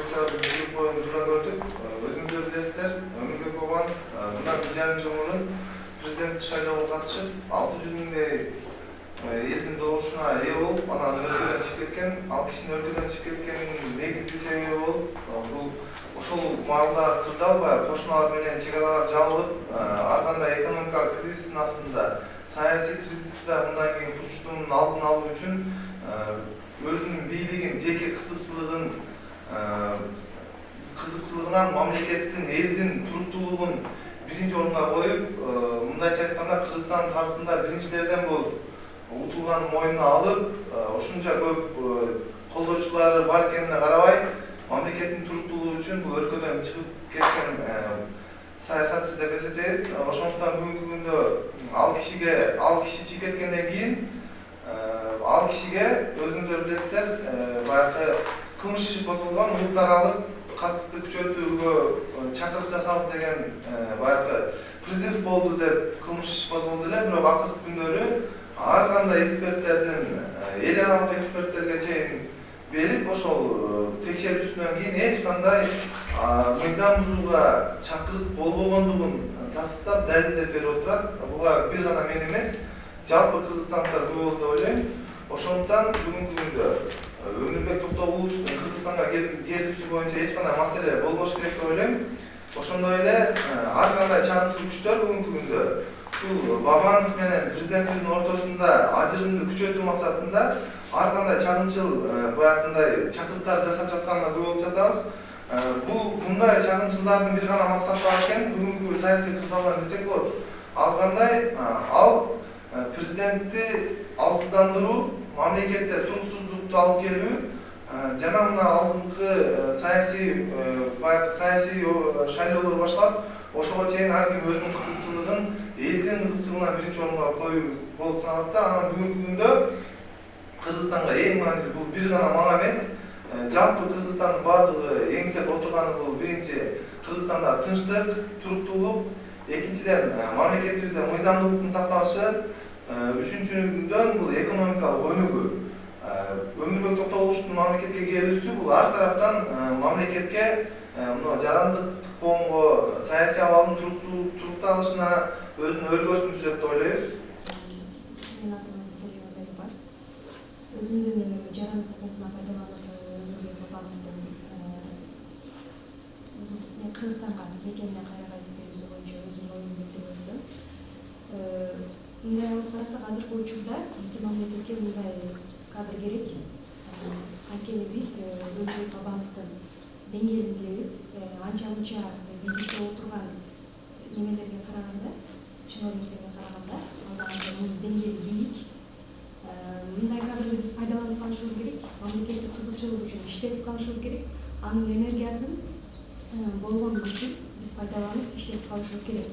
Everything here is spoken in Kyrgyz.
сессиябыздын бир боюн туура көрдүк. Өзүңүздөр билесиздер, Өмүрбек Бабанов мындан 1,5 жыл мурун президенттик шайлоого катышып, 600 миңдей элдин добушуна ээ болуп, анан өлкөдөн чыгып кеткен. Ал кишинин өлкөдөн чыгып кеткенинин негизги себеби болуп, бул ошол маалда кырдалбай, кошуналар менен чек аралар жабылып, ар кандай экономикалык кризистин астында, саясий кризисте мындан кийин курчутуунун алдын алуу үчүн өзүнүн бийлигин, жеке кызыкчылыгынан мамлекеттин, элдин туруктуулугун биринчи орунга коюп, мындайча айтканда Кыргызстан тарыхында биринчилерден болуп утулганын мойнуна алып, ошунча көп колдоочулары бар экенине карабай, мамлекеттин туруктуулугу үчүн бул өлкөдөн чыгып кеткен саясатчы деп эсептейбиз. Ошондуктан бүгүнкү күндө ал киши чыгып кеткенден кийин ал кишиге өзүңүздөр билесиздер, баягы кылмыш иши козголгон, улут аралык кастыкты күчөтүүгө чакырык жасалып деген баягы призыв болду деп кылмыш иши козголду эле, бирок акыркы күндөрү ар кандай эксперттердин, эл аралык эксперттерге чейин берип, ошол текшерүүсүнөн кийин эч кандай мыйзам бузууга чакырык болбогондугун тастыктап, далилдеп берип отурат. Буга бир гана мен эмес, жалпы кыргызстандыктар күбө болду деп ойлойм. Ошондуктан бүгүнкү күндө Өмүрбек Токтогуловичтин Кыргызстанга келүүсү боюнча эч кандай маселе болбош керек деп ойлойм. Ошондой эле ар кандай чагымчыл күчтөр бүгүнкү күндө ушул Бабанов менен президентибиздин ортосунда ажырымды күчөтүү максатында ар кандай чагымчыл баягындай чакырыктар жасап жатканына күбө болуп жатабыз. Мындай чагымчылдардын бир гана максаты бар экен, бүгүнкү саясий кырдаалдан билсек болот. Ал кандай? Ал президентти алсыздандыруу, мамлекетте туруксуздукту алып келүү, жана мына алдыңкы саясий шайлоолор башталып, ошого чейин ар ким өзүнүн кызыкчылыгын, элдин кызыкчылыгына биринчи орунга коюу болуп саналат да. Анан бүгүнкү күндө Кыргызстанга эң маанилүү бул бир гана мага эмес, жалпы Кыргызстандын баардыгы эңсеп отурганы бул биринчи Кыргызстанда тынчтык, туруктуулук, экинчиден мамлекетибизде мыйзамдуулуктун сакталышы, үчүнчүдөн бул экономикалык өнүгүү. Өмүрбек Токтогуловичтин мамлекетке келүүсү бул ар тараптан мамлекетке жарандык коомго саясий абалдын турукталышына өзүнүн өргөсүн түзөт деп ойлойбуз. Менин атым Селима Зарипа. Өзүмдүн жарандык укугуна пайдаланып Өмүрбек Бабановдун Кыргызстанга мекенине кайра кайтып келүүсү боюнча өзүмдүн оюмду билдирип өтсөм. Мындай алып карасак, азыркы учурда биздин мамлекетке мындай кадр керек. Анткени биз Өмүрбек Бабановдун деңгээлиндебиз. Анча мынча бийликте отурган немелерге караганда, чиновниктерге караганда, алардын деңгээли бийик. Мындай кадрды биз пайдаланып калышыбыз керек. Мамлекеттик кызыкчылык үчүн иштеп калышыбыз керек. Анын энергиясын болгон үчүн биз пайдаланып иштеп калышыбыз керек.